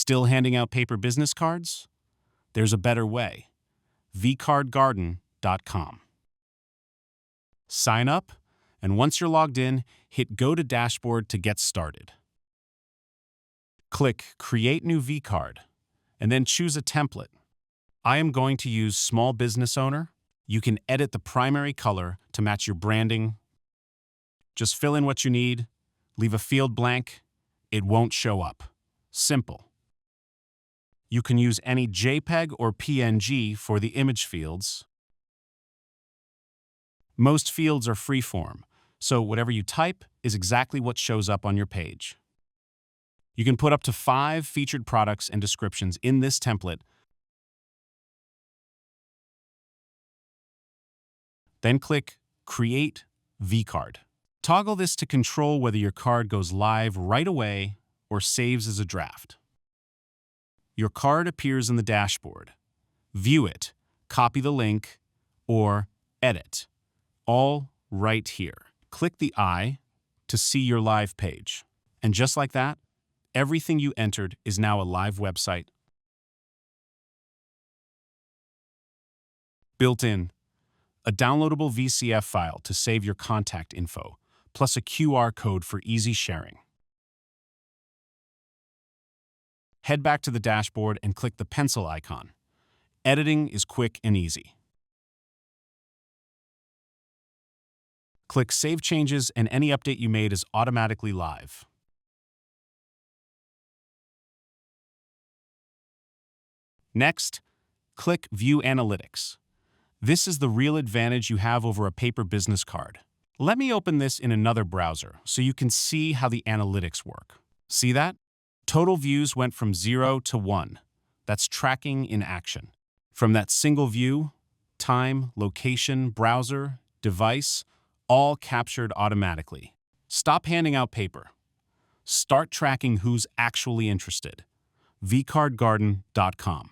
Still handing out paper business cards? There's a better way. vcardgarden.com. Sign up, and once you're logged in, hit Go to Dashboard to get started. Click Create New vCard, and then choose a template. I am going to use Small Business Owner. You can edit the primary color to match your branding. Just fill in what you need, leave a field blank. It won't show up. Simple. You can use any JPEG or PNG for the image fields. Most fields are freeform, so whatever you type is exactly what shows up on your page. You can put up to 5 featured products and descriptions in this template. Then click Create vCard. Toggle this to control whether your card goes live right away or saves as a draft. Your card appears in the dashboard. View it, copy the link, or edit. All right here. Click the eye to see your live page. And just like that, everything you entered is now a live website. Built in, a downloadable VCF file to save your contact info, plus a QR code for easy sharing. Head back to the dashboard and click the pencil icon. Editing is quick and easy. Click Save Changes, and any update you made is automatically live. Next, click View Analytics. This is the real advantage you have over a paper business card. Let me open this in another browser so you can see how the analytics work. See that? Total views went from 0 to 1. That's tracking in action. From that single view, time, location, browser, device, all captured automatically. Stop handing out paper. Start tracking who's actually interested. vcardgarden.com.